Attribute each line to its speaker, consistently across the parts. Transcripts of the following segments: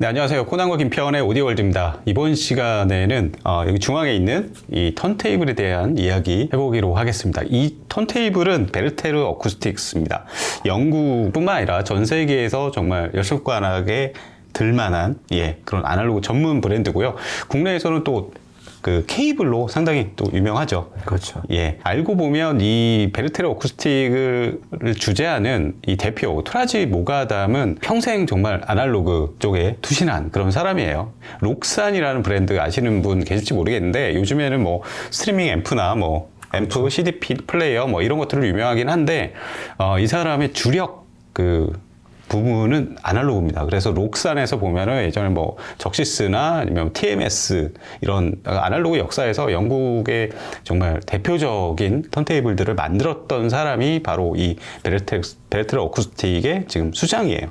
Speaker 1: 네, 안녕하세요. 코난과 김평원의 오디오월드입니다. 이번 시간에는 여기 중앙에 있는 이 턴테이블에 대한 이야기 해보기로 하겠습니다. 이 턴테이블은 베르테르 어쿠스틱스입니다. 영국뿐만 아니라 전 세계에서 정말 열손가락에 들만한 그런 아날로그 전문 브랜드고요. 국내에서는 또 그 케이블로 상당히 또 유명하죠.
Speaker 2: 그렇죠.
Speaker 1: 알고 보면 이 베르테르 어쿠스틱을 주재하는 이 대표 토라지 모가담은 평생 정말 아날로그 쪽에 투신한 그런 사람이에요. 록산이라는 브랜드 아시는 분 계실지 모르겠는데 요즘에는 뭐 스트리밍 앰프나 뭐 앰프, 그렇죠. CD 플레이어 뭐 이런 것들을 유명하긴 한데 이 사람의 주력 부분은 아날로그입니다. 그래서 록산에서 보면은 예전에 뭐 적시스나 아니면 TMS 이런 아날로그 역사에서 영국의 정말 대표적인 턴테이블들을 만들었던 사람이 바로 이 베르테르 어쿠스틱의 지금 수장이에요.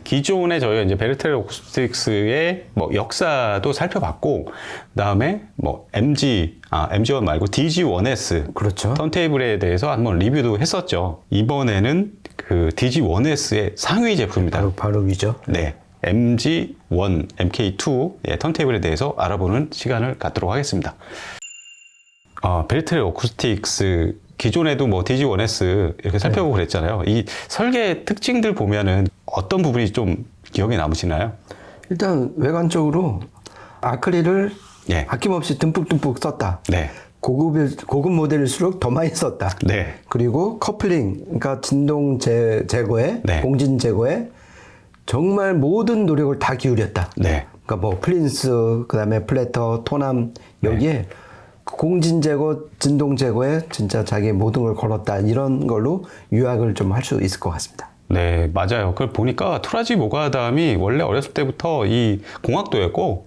Speaker 1: 기존에 저희가 이제 베르테르 어쿠스틱스의 뭐 역사도 살펴봤고, 그다음에 뭐 MG1 말고 DG1S
Speaker 2: 그렇죠.
Speaker 1: 턴테이블에 대해서 한번 리뷰도 했었죠. 이번에는 그 DG1S의 상위 제품입니다.
Speaker 2: 바로 위죠.
Speaker 1: 네. MG1, MK2 턴테이블에 대해서 알아보는 시간을 갖도록 하겠습니다. 베르테르 어쿠스틱스 기존에도 뭐 DG1S 이렇게 살펴보고 그랬잖아요. 이 설계 특징들 보면은 어떤 부분이 좀 기억에 남으시나요?
Speaker 2: 일단 외관적으로 아크릴을
Speaker 1: 예.
Speaker 2: 아낌없이 듬뿍듬뿍 썼다.
Speaker 1: 네.
Speaker 2: 고급 모델일수록 더 많이 썼다.
Speaker 1: 네.
Speaker 2: 그리고 커플링, 그러니까 진동 제거에,
Speaker 1: 네.
Speaker 2: 공진 제거에 정말 모든 노력을 다 기울였다.
Speaker 1: 네.
Speaker 2: 그러니까 뭐 플린스, 그다음에 플래터, 토남 여기에 공진 제거, 진동 제거에 진짜 자기의 모든 걸 걸었다. 이런 걸로 요약을 좀 할 수 있을 것 같습니다.
Speaker 1: 네, 맞아요. 그걸 보니까 토라지 모가담이 원래 어렸을 때부터 이 공학도였고,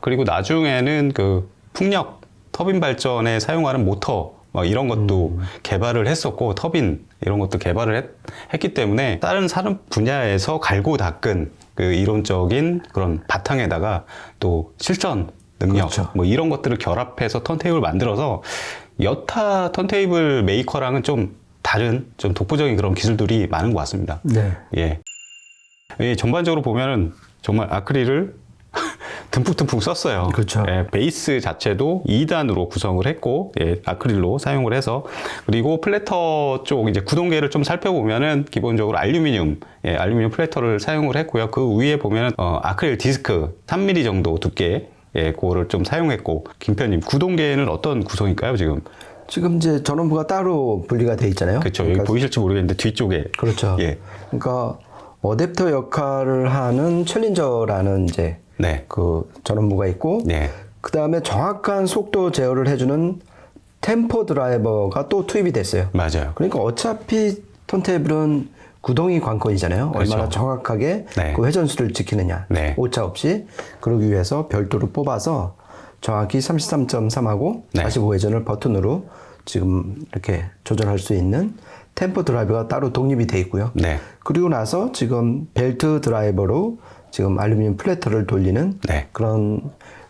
Speaker 1: 그리고 나중에는 그 풍력 터빈 발전에 사용하는 모터 이런 것도 개발을 했었고, 터빈 이런 것도 개발을 했기 때문에 다른 산업 분야에서 갈고 닦은 그 이론적인 그런 바탕에다가 또 실전 능력
Speaker 2: 그렇죠.
Speaker 1: 뭐 이런 것들을 결합해서 턴테이블을 만들어서 여타 턴테이블 메이커랑은 좀 다른 좀 독보적인 그런 기술들이 많은 것 같습니다.
Speaker 2: 네.
Speaker 1: 전반적으로 보면은 정말 아크릴을 듬뿍듬뿍 썼어요.
Speaker 2: 그렇죠.
Speaker 1: 베이스 자체도 2단으로 구성을 했고, 아크릴로 사용을 해서, 그리고 플래터 쪽 이제 구동계를 좀 살펴보면은 기본적으로 알루미늄 플래터를 사용을 했고요. 그 위에 보면은 아크릴 디스크 3mm 정도 두께, 그거를 좀 사용했고, 김편님 구동계는 어떤 구성일까요, 지금?
Speaker 2: 지금 이제 전원부가 따로 분리가 돼 있잖아요.
Speaker 1: 그렇죠.
Speaker 2: 그러니까
Speaker 1: 여기 보이실지 모르겠는데 뒤쪽에.
Speaker 2: 그렇죠. 그러니까 어댑터 역할을 하는 챌린저라는 이제 그 전원부가 있고, 그 다음에 정확한 속도 제어를 해주는 템포 드라이버가 또 투입이 됐어요.
Speaker 1: 맞아요.
Speaker 2: 그러니까 어차피 턴테이블은 구동이 관건이잖아요.
Speaker 1: 그렇죠.
Speaker 2: 얼마나 정확하게 그 회전수를 지키느냐. 오차 없이. 그러기 위해서 별도로 뽑아서 정확히 33.3하고 45회전을 버튼으로 지금 이렇게 조절할 수 있는 템포 드라이버가 따로 독립이 돼 있고요. 그리고 나서 지금 벨트 드라이버로 지금 알루미늄 플래터를 돌리는 그런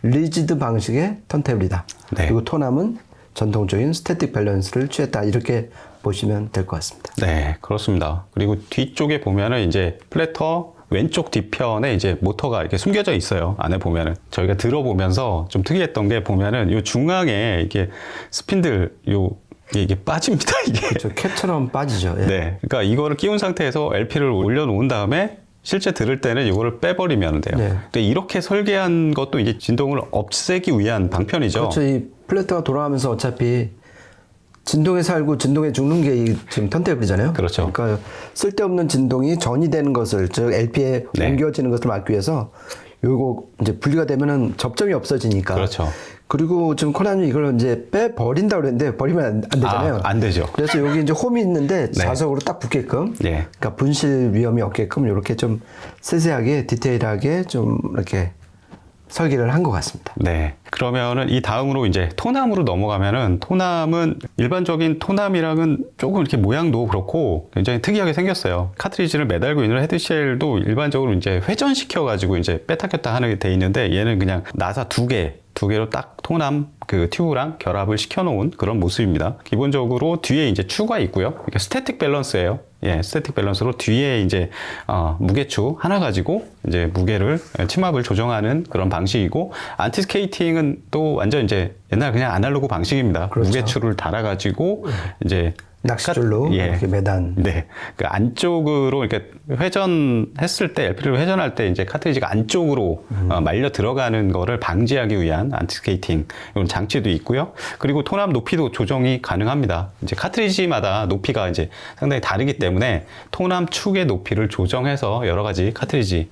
Speaker 2: 리지드 방식의 턴테이블이다. 그리고 토남은 전통적인 스태틱 밸런스를 취했다. 이렇게 보시면 될 것 같습니다.
Speaker 1: 네, 그렇습니다. 그리고 뒤쪽에 보면은 이제 플래터 왼쪽 뒤편에 이제 모터가 이렇게 숨겨져 있어요. 안에 보면은 저희가 들어보면서 좀 특이했던 게 보면은 요 중앙에 이게 스핀들 이게 빠집니다. 이게.
Speaker 2: 그렇죠. 캡처럼 빠지죠.
Speaker 1: 그러니까 이거를 끼운 상태에서 LP를 올려놓은 다음에 실제 들을 때는 이거를 빼버리면 돼요. 근데 이렇게 설계한 것도 이제 진동을 없애기 위한 방편이죠.
Speaker 2: 그렇죠. 이 플래터가 돌아가면서 어차피 진동에 살고 진동에 죽는 게 지금 턴테이블이잖아요.
Speaker 1: 그렇죠.
Speaker 2: 그러니까 쓸데없는 진동이 전이되는 것을, 즉 LP에 옮겨지는 것을 막기 위해서 요거 이제 분리가 되면은 접점이 없어지니까.
Speaker 1: 그렇죠.
Speaker 2: 그리고 지금 코난이 이걸 이제 빼버린다고 그랬는데 버리면 안 되잖아요.
Speaker 1: 안 되죠.
Speaker 2: 그래서 여기 이제 홈이 있는데 자석으로 딱 붙게끔. 그러니까 분실 위험이 없게끔 이렇게 좀 세세하게 디테일하게 좀 이렇게 설계를 한 것 같습니다.
Speaker 1: 그러면은 이 다음으로 이제 토남으로 넘어가면은 토남은 일반적인 토남이랑은 조금 이렇게 모양도 그렇고 굉장히 특이하게 생겼어요. 카트리지를 매달고 있는 헤드쉘도 일반적으로 이제 회전시켜가지고 이제 뺐다 꼈다 하는 게 돼 있는데 얘는 그냥 나사 두 두 개로 딱 토남 그 튜브랑 결합을 시켜놓은 그런 모습입니다. 기본적으로 뒤에 이제 추가 있고요. 이게 스태틱 밸런스예요. 예, 스태틱 밸런스로 뒤에 이제 무게추 하나 가지고 이제 무게를 침합을 조정하는 그런 방식이고, 안티 스케이팅은 또 완전 이제 옛날 그냥 아날로그 방식입니다. 그렇죠. 무게추를 달아가지고 이제
Speaker 2: 낚싯줄로
Speaker 1: 예.
Speaker 2: 이렇게 매단.
Speaker 1: 네. 그 안쪽으로 이렇게 회전했을 때, LP를 회전할 때 이제 카트리지가 안쪽으로 말려 들어가는 거를 방지하기 위한 안티스케이팅 이런 장치도 있고요. 그리고 토납 높이도 조정이 가능합니다. 이제 카트리지마다 높이가 이제 상당히 다르기 때문에 토납 축의 높이를 조정해서 여러 가지 카트리지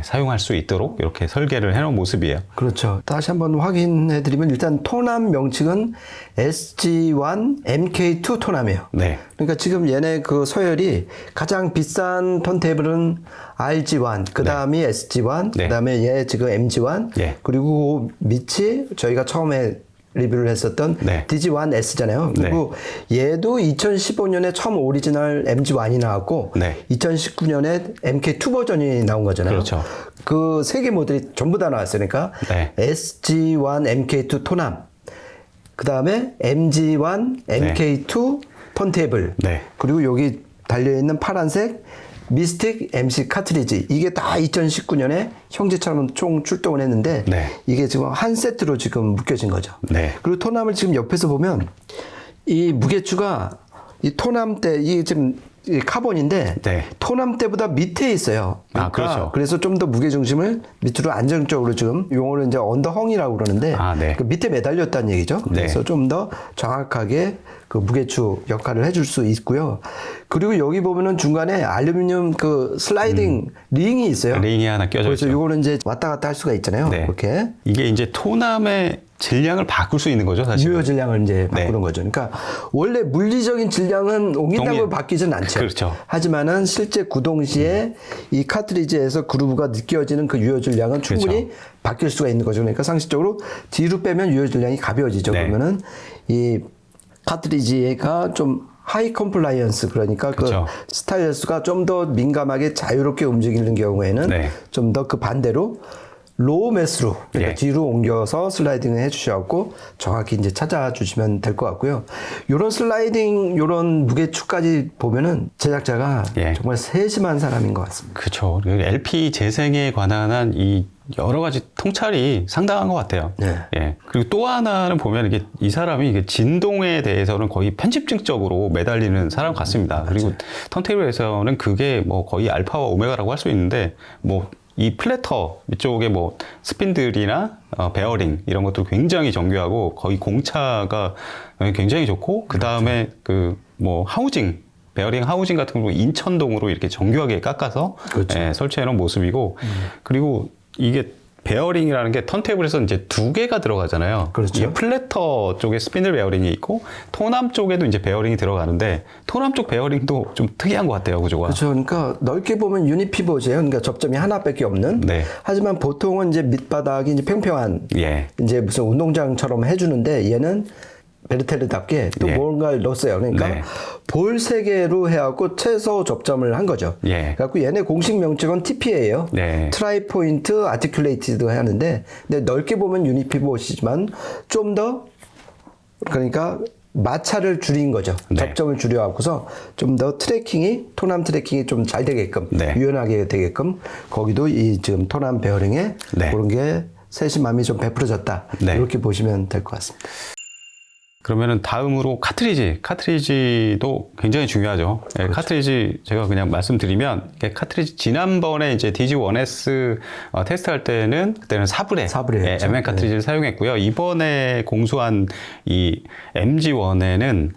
Speaker 1: 사용할 수 있도록 이렇게 설계를 해놓은 모습이에요.
Speaker 2: 그렇죠. 다시 한번 확인해드리면 일단 토납 명칭은 SG1 MK2 토납이에요.
Speaker 1: 네.
Speaker 2: 그러니까 지금 얘네 그 서열이 가장 비싼 턴테이블은 RG1, 그 다음이 네. SG1, 네. 그 다음에 얘 지금 MG1, 네. 그리고 밑이 저희가 처음에 리뷰를 했었던 네. DG1S잖아요. 그리고 네. 얘도 2015년에 처음 오리지널 MG1이 나왔고 네. 2019년에 MK2 버전이 나온 거잖아요. 그렇죠. 그 세 개 모델이 전부 다 나왔으니까 네. SG1 MK2 토남, 그 다음에 MG1 MK2 네. 턴테이블, 네. 그리고 여기 달려있는 파란색 미스틱 MC 카트리지, 이게 다 2019년에 형제처럼 총 출동을 했는데 네. 이게 지금 한 세트로 지금 묶여진 거죠. 네. 그리고 토남을 지금 옆에서 보면 이 무게추가 이 토남 때 이게 지금 이 카본인데 네. 토남 때보다 밑에 있어요. 그러니까 그렇죠. 그래서 좀 더 무게 중심을 밑으로 안정적으로 지금 용어는 이제 언더헝이라고 그러는데 네. 그 밑에 매달렸다는 얘기죠. 그래서 네. 좀 더 정확하게 그 무게추 역할을 해줄 수 있고요. 그리고 여기 보면은 중간에 알루미늄 그 슬라이딩 링이 있어요. 링이 하나 껴져 있죠. 그래서 이거는 이제 왔다 갔다 할 수가 있잖아요. 네. 이렇게
Speaker 1: 이게 이제 토남의 질량을 바꿀 수 있는 거죠, 사실.
Speaker 2: 유효 질량을 이제 바꾸는 네. 거죠. 그러니까 원래 물리적인 질량은 옮긴다고 바뀌진 않죠. 그렇죠. 하지만은 실제 구동 시에 이 카트리지에서 그루브가 느껴지는 그 유효 질량은 충분히 그렇죠. 바뀔 수가 있는 거죠. 그러니까 상식적으로 뒤로 빼면 유효 질량이 가벼워지죠. 네. 그러면은 이 카트리지가 좀 하이 컴플라이언스, 그러니까 그렇죠. 그 스타일러스가 좀 더 민감하게 자유롭게 움직이는 경우에는 네. 좀 더 그 반대로 로우 매스로 그러니까 예. 뒤로 옮겨서 슬라이딩을 해주셔갖고 정확히 이제 찾아주시면 될 것 같고요. 요런 슬라이딩, 요런 무게추까지 보면은 제작자가 예. 정말 세심한 사람인 것 같습니다.
Speaker 1: 그렇죠. LP 재생에 관한 이 여러 가지 통찰이 상당한 것 같아요. 네. 예. 그리고 또 하나는 보면 이게 이 사람이 이게 진동에 대해서는 거의 편집증적으로 매달리는 사람 같습니다. 그리고 턴테이블에서는 그게 뭐 거의 알파와 오메가라고 할 수 있는데 뭐 이 플래터 이쪽에 뭐 스핀들이나 베어링 이런 것들 굉장히 정교하고 거의 공차가 굉장히 좋고 그 다음에 그 뭐 하우징 베어링 하우징 같은 거 인천동으로 이렇게 정교하게 깎아서 그렇죠. 예, 설치해 놓은 모습이고 그리고 이게 베어링이라는 게 턴테이블에서 이제 두 개가 들어가잖아요. 그렇죠. 이게 플래터 쪽에 스피들 베어링이 있고 토남 쪽에도 이제 베어링이 들어가는데 토남 쪽 베어링도 좀 특이한 것 같아요, 구조가.
Speaker 2: 그렇죠. 그러니까 넓게 보면 유니피봇이에요. 그러니까 접점이 하나밖에 없는. 네. 하지만 보통은 이제 밑바닥이 이제 평평한 예. 이제 무슨 운동장처럼 해주는데 얘는 베르테르답게 또 예. 뭔가를 넣었어요. 그러니까 네. 볼 3개로 해갖고 최소 접점을 한 거죠. 예. 그래갖고 얘네 공식 명칭은 TPA예요. 네. 트라이 포인트 아티큘레이티드 하는데, 근데 넓게 보면 유니피봇이지만 좀 더 그러니까 마찰을 줄인 거죠. 네. 접점을 줄여갖고서 좀 더 트래킹이 토남 트래킹이 좀 잘 되게끔 네. 유연하게 되게끔 거기도 이 지금 토남 베어링에 네. 그런 게 세심함이 좀 베풀어졌다. 네. 이렇게 보시면 될 것 같습니다.
Speaker 1: 그러면은 다음으로 카트리지도 굉장히 중요하죠. 그렇죠. 예, 카트리지 제가 그냥 말씀드리면 카트리지 지난번에 이제 DG1S 테스트할 때는 그때는 4불에 예, MN 카트리지를 네. 사용했고요. 이번에 공수한 이 MG1에는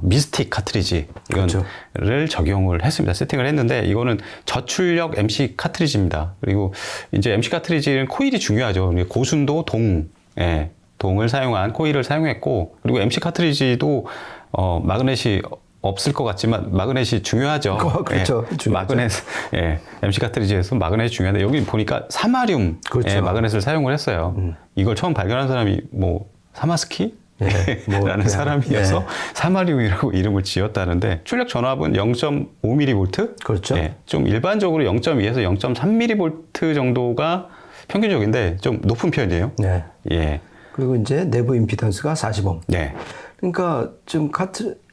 Speaker 1: 미스틱 카트리지 이거를 그렇죠. 적용을 했습니다. 세팅을 했는데 이거는 저출력 MC 카트리지입니다. 그리고 이제 MC 카트리지는 코일이 중요하죠. 고순도 예. 동을 사용한 코일을 사용했고, 그리고 MC 카트리지도 마그넷이 없을 것 같지만 마그넷이 중요하죠.
Speaker 2: 그렇죠.
Speaker 1: 예, 마그넷, 예, MC 카트리지에서 마그넷이 중요한데 여기 보니까 사마륨 그렇죠. 예, 마그넷을 사용을 했어요. 이걸 처음 발견한 사람이 뭐 사마스키? 예, 라는 사람이어서 예. 사마륨이라고 이름을 지었다는데 출력 전압은 0.5mV? 그렇죠. 예, 좀 일반적으로 0.2에서 0.3mV 정도가 평균적인데 좀 높은 편이에요. 네. 예.
Speaker 2: 그리고 이제 내부 임피던스가 40옴.
Speaker 1: 네.
Speaker 2: 그러니까 지금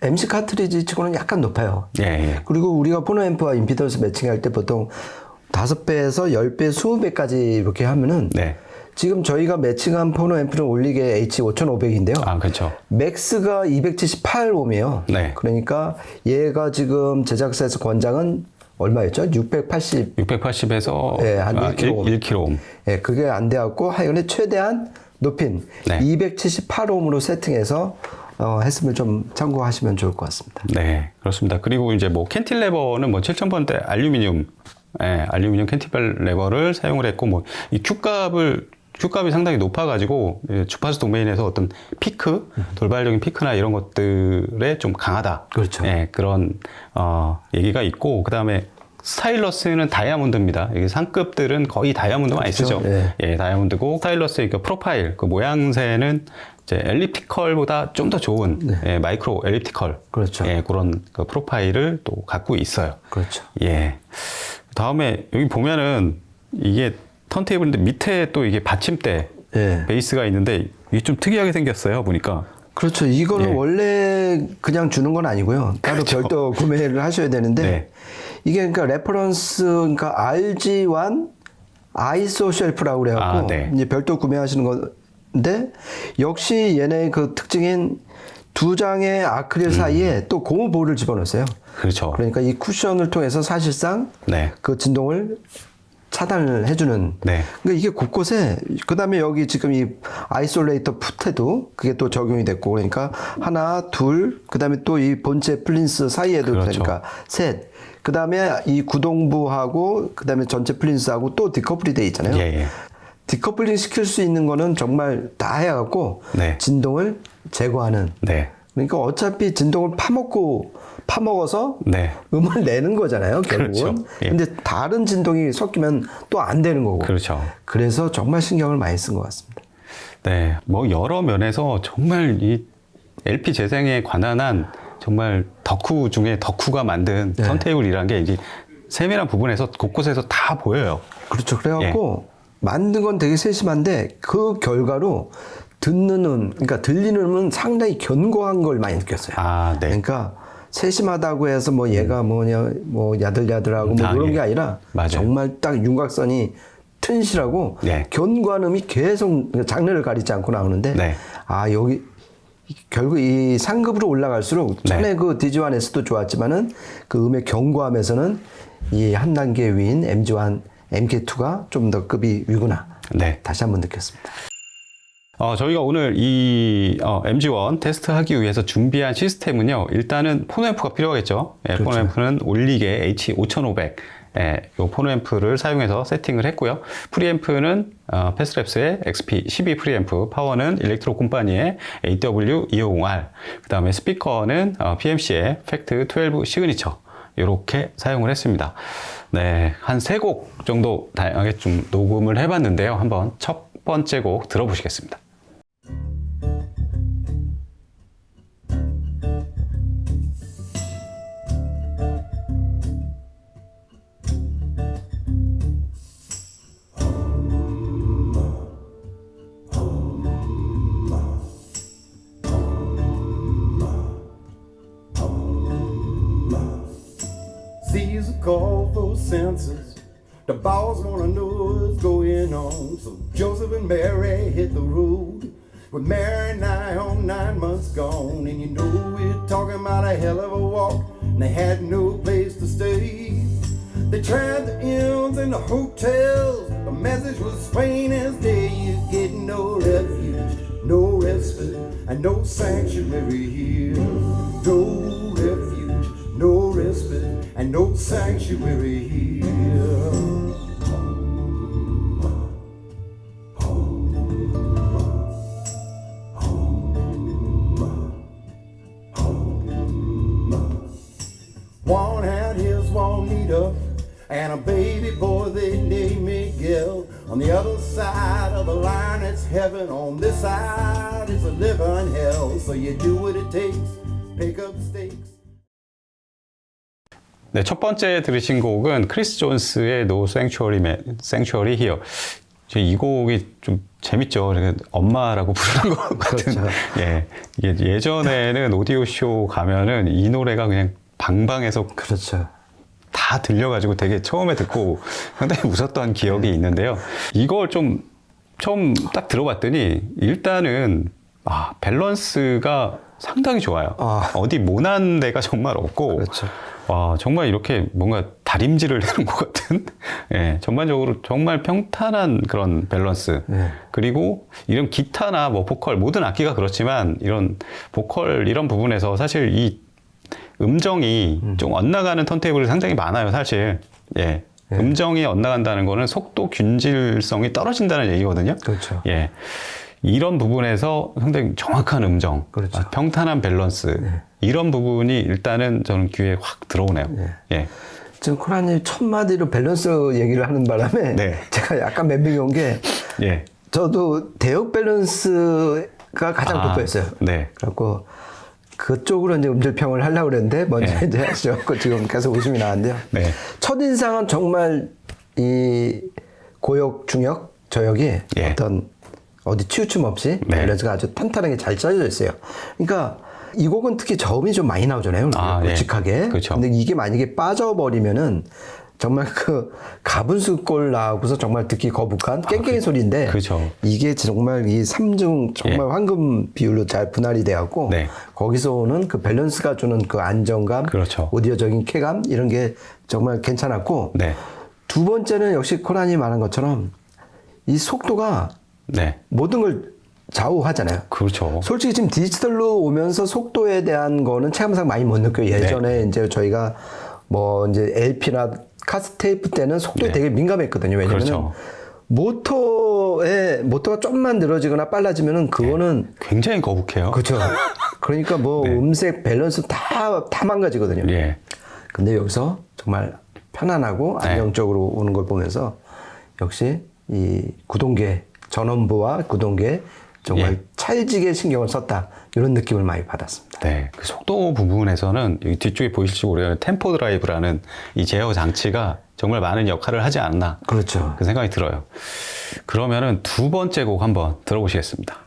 Speaker 2: MC 카트리지 치고는 약간 높아요.
Speaker 1: 예, 예.
Speaker 2: 그리고 우리가 포너 앰프와 임피던스 매칭할 때 보통 5배에서 10배, 20배까지 이렇게 하면은
Speaker 1: 네.
Speaker 2: 지금 저희가 매칭한 포너 앰프는 올리게 H5500인데요.
Speaker 1: 아, 그렇죠.
Speaker 2: 맥스가 278옴이에요.
Speaker 1: 네.
Speaker 2: 그러니까 얘가 지금 제작사에서 권장은 얼마였죠? 680.
Speaker 1: 680에서
Speaker 2: 네, 한 1kg.
Speaker 1: 1kg.
Speaker 2: 예, 그게 안 돼갖고 하여간에 최대한 높인
Speaker 1: 네.
Speaker 2: 278옴으로 세팅해서 했으면 좀 참고하시면 좋을 것 같습니다.
Speaker 1: 네, 그렇습니다. 그리고 이제 뭐 캔틸레버는 뭐 7000번대 알루미늄, 예, 알루미늄 캔틸레버를 사용을 했고, 뭐 이 Q값이 상당히 높아가지고 주파수 도메인에서 어떤 피크, 돌발적인 피크나 이런 것들에 좀 강하다.
Speaker 2: 그렇죠.
Speaker 1: 예, 그런 얘기가 있고, 그 다음에 스타일러스는 다이아몬드입니다. 이게 상급들은 거의 다이아몬드 많이
Speaker 2: 그렇죠.
Speaker 1: 쓰죠.
Speaker 2: 예.
Speaker 1: 예, 다이아몬드고 스타일러스의 그 프로파일, 그 모양새는 이제 엘립티컬보다 좀 더 좋은 예, 마이크로 엘립티컬,
Speaker 2: 그렇죠.
Speaker 1: 예, 그런 그 프로파일을 또 갖고 있어요.
Speaker 2: 그렇죠.
Speaker 1: 예. 다음에 여기 보면은 이게 턴테이블인데 밑에 또 이게 받침대
Speaker 2: 예.
Speaker 1: 베이스가 있는데 이게 좀 특이하게 생겼어요. 보니까.
Speaker 2: 그렇죠. 이거는
Speaker 1: 예.
Speaker 2: 원래 그냥 주는 건 아니고요. 따로
Speaker 1: 그렇죠.
Speaker 2: 별도 구매를 하셔야 되는데
Speaker 1: 네.
Speaker 2: 이게 그러니까 레퍼런스, 그러니까 RG1 아이소 쉘프라고 그래갖고
Speaker 1: 아, 네.
Speaker 2: 이제 별도 구매하시는 건데 역시 얘네의 그 특징인 두 장의 아크릴 사이에 또 고무볼을 집어넣었어요.
Speaker 1: 그렇죠.
Speaker 2: 그러니까 이 쿠션을 통해서 사실상
Speaker 1: 네.
Speaker 2: 그 진동을 차단을 해주는.
Speaker 1: 네.
Speaker 2: 그러니까 이게 곳곳에, 그 다음에 여기 지금 이 아이솔레이터 풋에도 그게 또 적용이 됐고, 그러니까 하나, 둘, 그 다음에 또 이 본체 플린스 사이에도
Speaker 1: 그렇죠.
Speaker 2: 그러니까 셋. 그 다음에 이 구동부하고, 그 다음에 전체 플린스하고 또 디커플이 돼 있잖아요.
Speaker 1: 예, 예.
Speaker 2: 디커플링 시킬 수 있는 거는 정말 다 해갖고,
Speaker 1: 네.
Speaker 2: 진동을 제거하는.
Speaker 1: 네.
Speaker 2: 그러니까 어차피 진동을 파먹어서
Speaker 1: 네.
Speaker 2: 음을 내는 거잖아요, 결국은.
Speaker 1: 그렇죠. 예.
Speaker 2: 근데 다른 진동이 섞이면 또 안 되는 거고.
Speaker 1: 그렇죠.
Speaker 2: 그래서 정말 신경을 많이 쓴 것 같습니다.
Speaker 1: 네. 뭐 여러 면에서 정말 이 LP 재생에 관한 한 정말 덕후 중에 덕후가 만든
Speaker 2: 네.
Speaker 1: 턴테이블이라는 게 이제 세밀한 부분에서 곳곳에서 다 보여요.
Speaker 2: 그렇죠. 그래갖고 만든 건 되게 세심한데 그 결과로 듣는 음, 그러니까 들리는 음은 상당히 견고한 걸 많이 느꼈어요.
Speaker 1: 아, 네.
Speaker 2: 그러니까 세심하다고 해서 뭐 얘가 뭐냐, 뭐 야들야들하고 뭐 그런
Speaker 1: 예.
Speaker 2: 게 아니라
Speaker 1: 맞아요.
Speaker 2: 정말 딱 윤곽선이 튼실하고
Speaker 1: 네.
Speaker 2: 견고한 음이 계속 장르를 가리지 않고 나오는데
Speaker 1: 네.
Speaker 2: 아 여기 결국 이 상급으로 올라갈수록 전에 그 디지1에서도 좋았지만은 그 음의 견고함에서는 이 한 단계 위인 MG1, MK2가 좀 더 급이 위구나.
Speaker 1: 네.
Speaker 2: 다시 한번 느꼈습니다.
Speaker 1: 저희가 오늘 이 MG1 테스트하기 위해서 준비한 시스템은요. 일단은 포노앰프가 필요하겠죠. 예,
Speaker 2: 그렇죠.
Speaker 1: 포노앰프는 올리게 H5500 요 포노앰프를 사용해서 세팅을 했고요. 프리앰프는 패스랩스의 XP12 프리앰프, 파워는 일렉트로 콤파니의 AW250R, 그 다음에 스피커는 PMC의 팩트 12 시그니처 이렇게 사용을 했습니다. 네, 한 3곡 정도 다양하게 좀 녹음을 해봤는데요. 한번 첫 번째 곡 들어보시겠습니다.
Speaker 3: Caesar called for census. The boss wanna know what's going on. So Joseph and Mary hit the road. With Mary nigh on 9 months gone. And you know we're talking about a hell of a walk. And they had no place to stay. They tried the inns and the hotels. The message was plain as day. You get no refuge, no respite, and no sanctuary here. No refuge, no respite, and no sanctuary here. One had his Juanita and a baby boy they named Miguel. On the other side of the line it's heaven, on this side it's a living hell. So you do what it takes, pick up stakes.
Speaker 1: 네, 첫 번째 들으신 곡은 크리스 존스의 No Sanctuary Here. 이 곡이 좀 재밌죠. 엄마라고 부르는 것 같은.
Speaker 2: 그렇죠.
Speaker 1: 예. 예전에는 오디오 쇼 가면은 이 노래가 그냥 방방에서
Speaker 2: 그렇죠.
Speaker 1: 다 들려가지고 되게 처음에 듣고 상당히 웃었던 기억이 있는데요. 이걸 좀 처음 딱 들어봤더니 일단은 밸런스가 상당히 좋아요. 어디 모난 데가 정말 없고,
Speaker 2: 그렇죠.
Speaker 1: 와, 정말 이렇게 뭔가 다림질을 해놓은 것 같은, 예, 전반적으로 정말 평탄한 그런 밸런스. 그리고 이런 기타나 뭐 보컬, 모든 악기가 그렇지만 이런 보컬 이런 부분에서 사실 이 음정이 좀 엇나가는 턴테이블이 상당히 많아요, 사실. 예. 음정이 엇나간다는 거는 속도 균질성이 떨어진다는 얘기거든요.
Speaker 2: 그렇죠.
Speaker 1: 예. 이런 부분에서 상당히 정확한 음정,
Speaker 2: 그렇죠.
Speaker 1: 평탄한 밸런스, 이런 부분이 일단은 저는 귀에 확 들어오네요. 예.
Speaker 2: 지금 코라님 첫 마디로 밸런스 얘기를 하는 바람에
Speaker 1: 네.
Speaker 2: 제가 약간 멘붕이 온 게
Speaker 1: 예.
Speaker 2: 저도 대역 밸런스가 가장 돋보였어요.
Speaker 1: 네.
Speaker 2: 그래갖고 그쪽으로 이제 음질평을 하려고 그랬는데 먼저
Speaker 1: 네.
Speaker 2: 이제 하셔갖고 지금 계속 웃음이 나왔는데요.
Speaker 1: 네.
Speaker 2: 첫인상은 정말 이 고역, 중역, 저역이
Speaker 1: 예.
Speaker 2: 어떤 어디 치우침 없이
Speaker 1: 네.
Speaker 2: 밸런스가 아주 탄탄하게 잘 짜여져 있어요. 그러니까 이 곡은 특히 저음이 좀 많이 나오잖아요. 굵직하게.
Speaker 1: 예. 그렇죠.
Speaker 2: 근데 이게 만약에 빠져버리면은 정말 그 가분수꼴 나고서 정말 듣기 거북한 깽깽이 소리인데
Speaker 1: 그렇죠.
Speaker 2: 이게 정말 이 삼중 정말 황금 비율로 잘 분할이 돼갖고
Speaker 1: 네.
Speaker 2: 거기서 오는 그 밸런스가 주는 그 안정감,
Speaker 1: 그렇죠.
Speaker 2: 오디오적인 쾌감 이런 게 정말 괜찮았고
Speaker 1: 네.
Speaker 2: 두 번째는 역시 코란이 말한 것처럼 이 속도가
Speaker 1: 네.
Speaker 2: 모든 걸 좌우하잖아요.
Speaker 1: 그렇죠.
Speaker 2: 솔직히 지금 디지털로 오면서 속도에 대한 거는 체감상 많이 못 느껴요. 예전에 이제 저희가 뭐 이제 LP나 카세테이프 때는 속도에 되게 민감했거든요. 왜냐면은
Speaker 1: 그렇죠.
Speaker 2: 모터가 좀만 늘어지거나 빨라지면은 그거는
Speaker 1: 굉장히 거북해요.
Speaker 2: 그렇죠. 그러니까 뭐 음색 밸런스 다 망가지거든요.
Speaker 1: 예.
Speaker 2: 근데 여기서 정말 편안하고 안정적으로 오는 걸 보면서 역시 이 구동계 전원부와 구동계 정말 찰지게 신경을 썼다 이런 느낌을 많이 받았습니다.
Speaker 1: 네, 그 속도 부분에서는 여기 뒤쪽에 보이실지 모르겠는데 템포 드라이브라는 이 제어 장치가 정말 많은 역할을 하지 않나
Speaker 2: 그렇죠.
Speaker 1: 그 생각이 들어요. 그러면은 두 번째 곡 한번 들어보시겠습니다.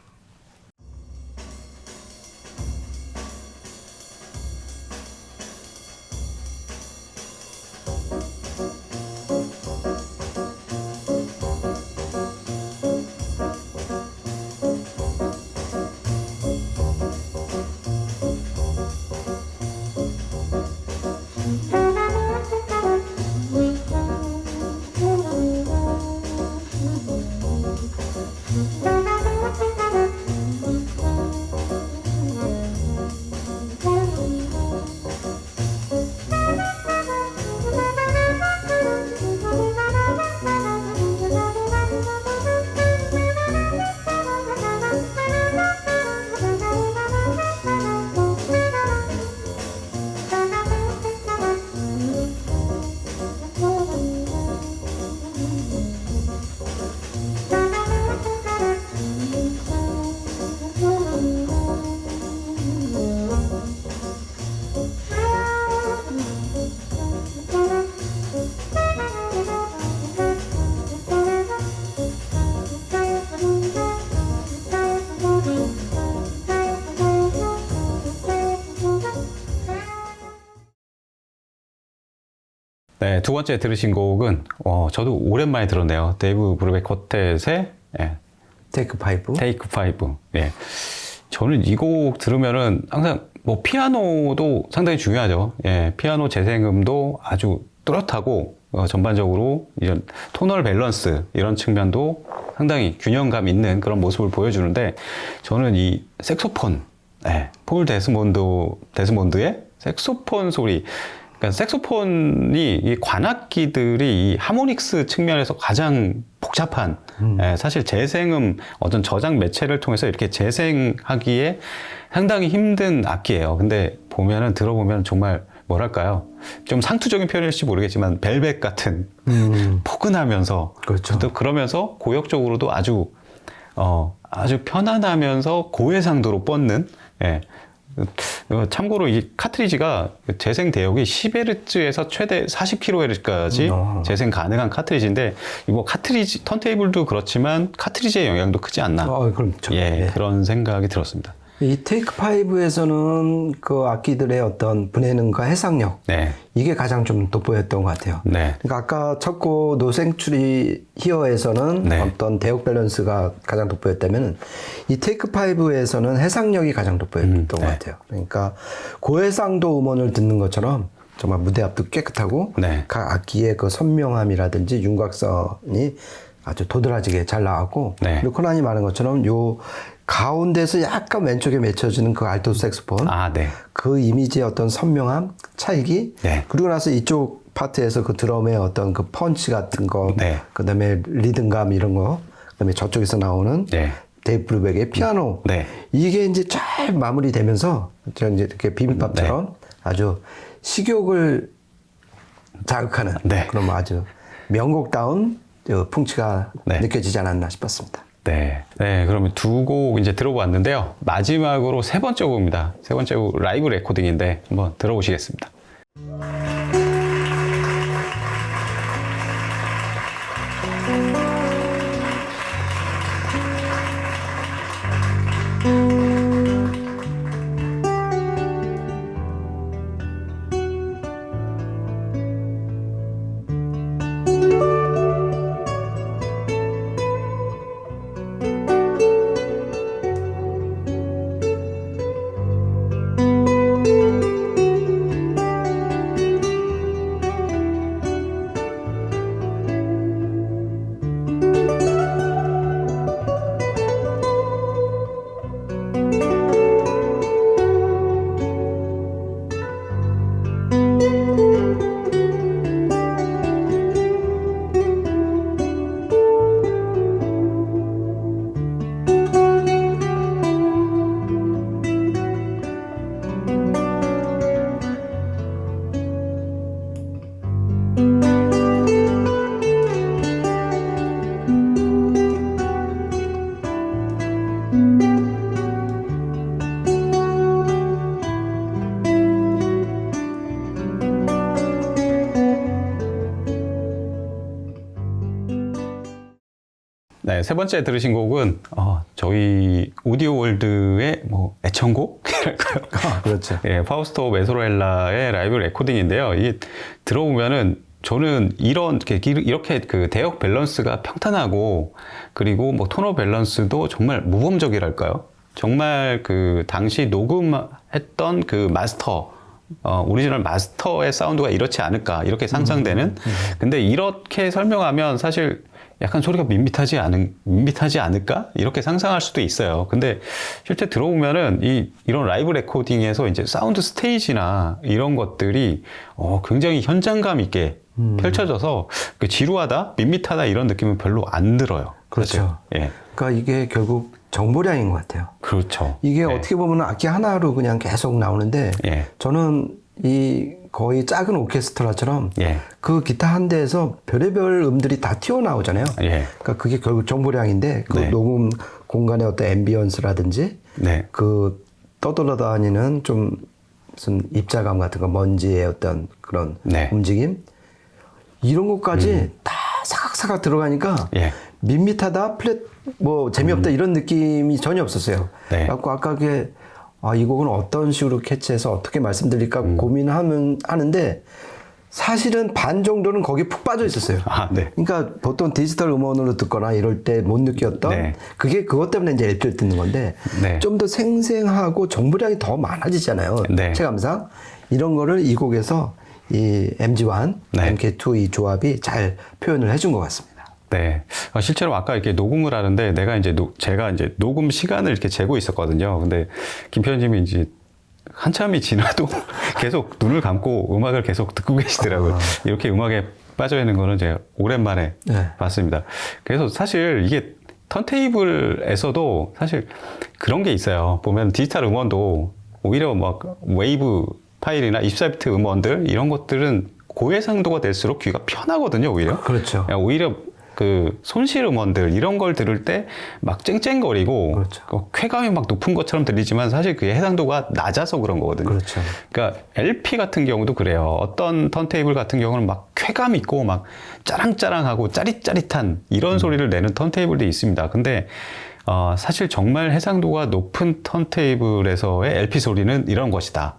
Speaker 1: 네, 두 번째 들으신 곡은 저도 오랜만에 들었네요. 데이브 브루백 쿼텟의
Speaker 2: 테이크 5.
Speaker 1: 테이크 5. 예. 저는 이 곡 들으면은 항상 뭐 피아노도 상당히 중요하죠. 예, 피아노 재생음도 아주 뚜렷하고 전반적으로 이런 토널 밸런스 이런 측면도 상당히 균형감 있는 그런 모습을 보여주는데 저는 이 색소폰, 폴 데스몬드의 색소폰 소리, 그러니까 색소폰이 이 관악기들이 이 하모닉스 측면에서 가장 복잡한 사실 재생음 어떤 저장 매체를 통해서 이렇게 재생하기에 상당히 힘든 악기예요. 근데 들어보면 정말 뭐랄까요? 좀 상투적인 표현일지 모르겠지만 벨벳 같은 포근하면서
Speaker 2: 그렇죠.
Speaker 1: 또 그러면서 고역적으로도 아주 편안하면서 고해상도로 뻗는 참고로 이 카트리지가 재생 대역이 10Hz에서 최대 40kHz까지 재생 가능한 카트리지인데 이거 카트리지 턴테이블도 그렇지만 카트리지의 영향도 크지 않나.
Speaker 2: 그렇죠.
Speaker 1: 예, 그런 생각이 들었습니다.
Speaker 2: 이 테이크 5에서는 그 악기들의 어떤 분해능과 해상력
Speaker 1: 네.
Speaker 2: 이게 가장 좀 돋보였던 것 같아요.
Speaker 1: 네.
Speaker 2: 그러니까 아까 첫 곡 노생추리 히어에서는
Speaker 1: 네.
Speaker 2: 어떤 대역 밸런스가 가장 돋보였다면 이 테이크 5에서는 해상력이 가장 돋보였던 것 같아요. 그러니까 고해상도 음원을 듣는 것처럼 정말 무대 앞도 깨끗하고
Speaker 1: 네.
Speaker 2: 각 악기의 그 선명함이라든지 윤곽선이 아주 도드라지게 잘 나왔고
Speaker 1: 네.
Speaker 2: 그리고 코난이 말한 것처럼 요 가운데서 약간 왼쪽에 맺혀지는 그 알토 색소폰
Speaker 1: 네.
Speaker 2: 그 이미지의 어떤 선명함, 차이기
Speaker 1: 네.
Speaker 2: 그리고 나서 이쪽 파트에서 그 드럼의 어떤 그 펀치 같은 거
Speaker 1: 네.
Speaker 2: 그다음에 리듬감 이런 거 그다음에 저쪽에서 나오는
Speaker 1: 네.
Speaker 2: 데이브 브루백의 피아노
Speaker 1: 네.
Speaker 2: 이게 이제 잘 마무리되면서 이제 이렇게 비빔밥처럼 아주 식욕을 자극하는
Speaker 1: 네.
Speaker 2: 그런 아주 명곡다운 풍치가
Speaker 1: 네.
Speaker 2: 느껴지지 않았나 싶었습니다.
Speaker 1: 네. 네, 그러면 두 곡 이제 들어봤는데요. 마지막으로 세 번째 곡입니다. 세 번째 곡 라이브 레코딩인데 한번 들어보시겠습니다. 네, 세 번째 들으신 곡은 저희 오디오 월드의 뭐 애청곡이랄까요?
Speaker 2: 그렇죠.
Speaker 1: 예, 파우스토 메소렐라의 라이브 레코딩인데요. 이게 들어보면은 저는 이렇게 그 대역 밸런스가 평탄하고 그리고 뭐 토너 밸런스도 정말 모범적이랄까요? 정말 그 당시 녹음했던 그 마스터 오리지널 마스터의 사운드가 이렇지 않을까 이렇게 상상되는. 근데 이렇게 설명하면 사실 약간 소리가 밋밋하지 않을까 이렇게 상상할 수도 있어요. 근데 실제 들어보면은 이런 라이브 레코딩에서 이제 사운드 스테이지나 이런 것들이 굉장히 현장감 있게 펼쳐져서 그 지루하다, 밋밋하다 이런 느낌은 별로 안 들어요.
Speaker 2: 그렇죠.
Speaker 1: 예.
Speaker 2: 그러니까 이게 결국 정보량인 것 같아요.
Speaker 1: 그렇죠.
Speaker 2: 이게
Speaker 1: 예.
Speaker 2: 어떻게 보면 악기 하나로 그냥 계속 나오는데
Speaker 1: 예.
Speaker 2: 저는 이 거의 작은 오케스트라처럼
Speaker 1: 예.
Speaker 2: 그 기타 한 대에서 별의별 음들이 다 튀어나오잖아요.
Speaker 1: 예.
Speaker 2: 그러니까 그게 결국 정보량인데 그
Speaker 1: 네.
Speaker 2: 녹음 공간의 어떤 앰비언스라든지
Speaker 1: 네.
Speaker 2: 그 떠돌아다니는 좀 무슨 입자감 같은 거 먼지의 어떤 그런
Speaker 1: 네.
Speaker 2: 움직임 이런 것까지 다 사각사각 들어가니까
Speaker 1: 예.
Speaker 2: 밋밋하다 뭐 재미없다 이런 느낌이 전혀 없었어요.
Speaker 1: 네.
Speaker 2: 그래갖고 아까 그게 이 곡은 어떤 식으로 캐치해서 어떻게 말씀드릴까 고민하는데 사실은 반 정도는 거기에 푹 빠져 있었어요.
Speaker 1: 네.
Speaker 2: 그러니까 보통 디지털 음원으로 듣거나 이럴 때 못 느꼈던
Speaker 1: 네.
Speaker 2: 그게 그것 때문에 이제 LP를 듣는 건데
Speaker 1: 네.
Speaker 2: 좀 더 생생하고 정보량이 더 많아지잖아요.
Speaker 1: 네.
Speaker 2: 체감상 이런 거를 이 곡에서 이 MG1,
Speaker 1: 네.
Speaker 2: MK2 이 조합이 잘 표현을 해준 것 같습니다.
Speaker 1: 네. 실제로 아까 이렇게 녹음을 하는데 제가 이제 녹음 시간을 이렇게 재고 있었거든요. 근데 김 편집이 이제 한참이 지나도 계속 눈을 감고 음악을 계속 듣고 계시더라고요. 이렇게 음악에 빠져 있는 거는 제가 오랜만에
Speaker 2: 네.
Speaker 1: 봤습니다. 그래서 사실 이게 턴테이블에서도 사실 그런 게 있어요. 보면 디지털 음원도 오히려 막 웨이브 파일이나 24비트 음원들 이런 것들은 고해상도가 될수록 귀가 편하거든요, 오히려.
Speaker 2: 그렇죠.
Speaker 1: 오히려 그 손실 음원들 이런 걸 들을 때 막 쨍쨍거리고
Speaker 2: 그렇죠.
Speaker 1: 쾌감이 막 높은 것처럼 들리지만 사실 그게 해상도가 낮아서 그런 거거든요.
Speaker 2: 그렇죠.
Speaker 1: 그러니까 LP 같은 경우도 그래요. 어떤 턴테이블 같은 경우는 막 쾌감 있고 막 짜랑짜랑하고 짜릿짜릿한 이런 소리를 내는 턴테이블도 있습니다. 근데 사실 정말 해상도가 높은 턴테이블에서의 LP 소리는 이런 것이다.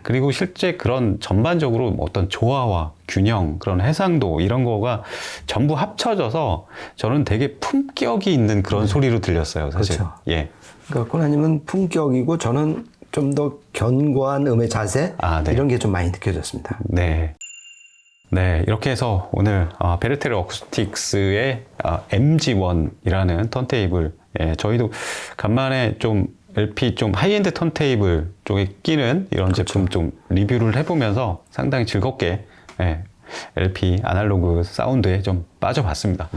Speaker 1: 그리고 실제 그런 전반적으로 어떤 조화와 균형, 그런 해상도 이런 거가 전부 합쳐져서 저는 되게 품격이 있는 그런 소리로 들렸어요, 사실.
Speaker 2: 그렇죠.
Speaker 1: 예.
Speaker 2: 그러니까 코나님은 품격이고 저는 좀 더 견고한 음의 자세
Speaker 1: 네.
Speaker 2: 이런 게 좀 많이 느껴졌습니다.
Speaker 1: 네. 네, 이렇게 해서 오늘 베르테르 어쿠스틱스의 MG1이라는 턴테이블, 예, 저희도 간만에 좀 LP 좀 하이엔드 턴테이블 쪽에 끼는 이런
Speaker 2: 그렇죠.
Speaker 1: 제품 좀 리뷰를 해보면서 상당히 즐겁게 LP 아날로그 사운드에 좀 빠져봤습니다.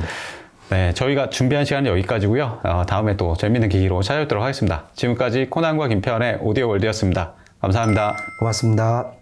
Speaker 1: 네, 저희가 준비한 시간은 여기까지고요. 다음에 또 재밌는 기기로 찾아뵙도록 하겠습니다. 지금까지 코난과 김태환의 오디오 월드였습니다. 감사합니다.
Speaker 2: 고맙습니다.